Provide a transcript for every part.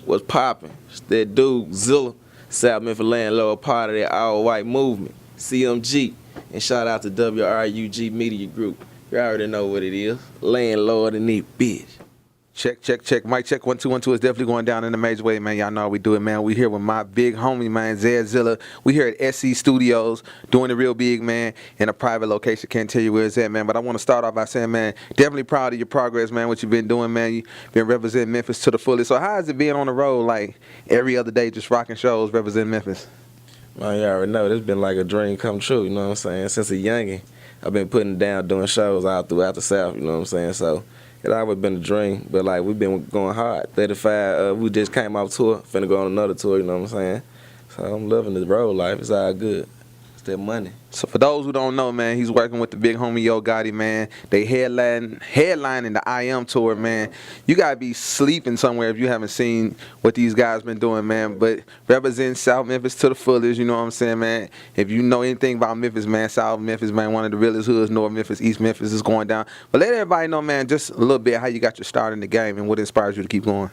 What's poppin'? It's that dude, Zilla, South Memphis landlord, part of that all-white movement, CMG. And shout out to WRUG Media Group. You already know what it is. Landlord and that bitch. Check, check, check. Mic check 1 2 1 2 is definitely going down in a major way, man. Y'all know how we do it, man. We here with my big homie, man, Zed Zilla. We here at SC Studios doing the real big, man, in a private location. Can't tell you where it's at, man. But I want to start off by saying, man, definitely proud of your progress, man. What you've been doing, man. You've been representing Memphis to the fullest. So how has it been on the road, like every other day, just rocking shows, representing Memphis? Man, you already know this been like a dream come true. You know what I'm saying? Since a youngin', I've been putting down doing shows all throughout the South. You know what I'm saying? So. It always been a dream, but like we've been going hard. 35, we just came off tour, finna go on another tour, you know what I'm saying? So I'm loving the road life, it's all good. It's that money. So for those who don't know, man, he's working with the big homie Yo Gotti, man. They headlining the I Am tour, man. You gotta be sleeping somewhere if you haven't seen what these guys been doing, man. But representing South Memphis to the fullest, you know what I'm saying, man. If you know anything about Memphis, man, South Memphis, man, one of the realest hoods, North Memphis, East Memphis is going down. But let everybody know, man, just a little bit how you got your start in the game and what inspires you to keep going.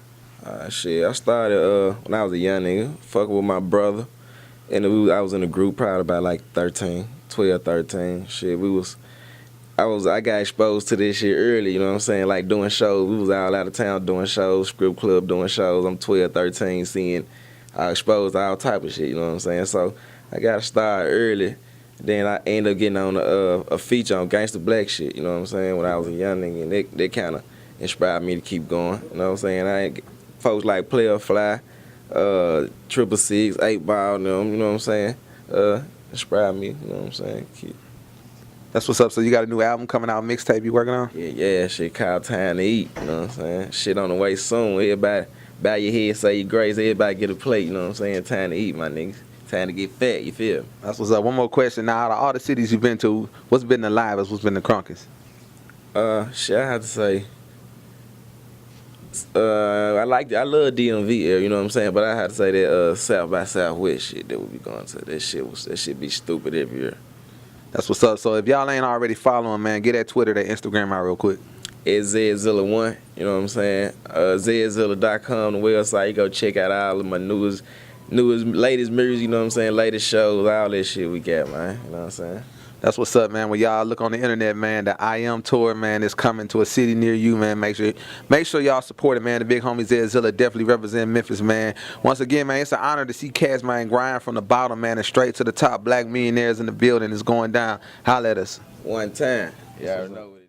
Shit, I started when I was a young nigga, fucking with my brother. And I was in a group probably about like 13, 12, 13. Shit, I got exposed to this shit early, you know what I'm saying? Like doing shows. We was all out of town doing shows, script club doing shows. I'm 12, 13, seeing exposed to all type of shit, you know what I'm saying? So I got to start early. Then I ended up getting on a feature on Gangsta Black shit, you know what I'm saying, when I was a young nigga. And they kind of inspired me to keep going, you know what I'm saying? Folks like Player Fly, 666, 8 Ball, them, you know what I'm saying? Inspired me, you know what I'm saying? That's what's up. So you got a new album coming out, mixtape you working on? Yeah, shit called Time to Eat, you know what I'm saying? Shit on the way soon. Everybody bow your head, say your grace, everybody get a plate, you know what I'm saying? Time to eat, my niggas. Time to get fat, you feel me? That's what's up. One more question. Now, out of all the cities you've been to, what's been the livest, what's been the crunkest? Shit, I have to say, I love DMV area, you know what I'm saying? But I had to say that South by Southwest shit that we be going to. That shit be stupid every year. That's what's up. So if y'all ain't already following, man, get that Twitter, that Instagram out real quick. It's Zedzilla1, you know what I'm saying? Zedzilla.com, the website. You go check out all of my latest music, you know what I'm saying? Latest shows, all that shit we got, man. You know what I'm saying? That's what's up, man. When y'all look on the internet, man, the I Am tour, man, is coming to a city near you, man. Make sure y'all support it, man. The big homie Zed Zilla definitely represent Memphis, man. Once again, man, it's an honor to see cats, man, grind from the bottom, man, and straight to the top. Black millionaires in the building is going down. Holla at us. One time. Y'all know it.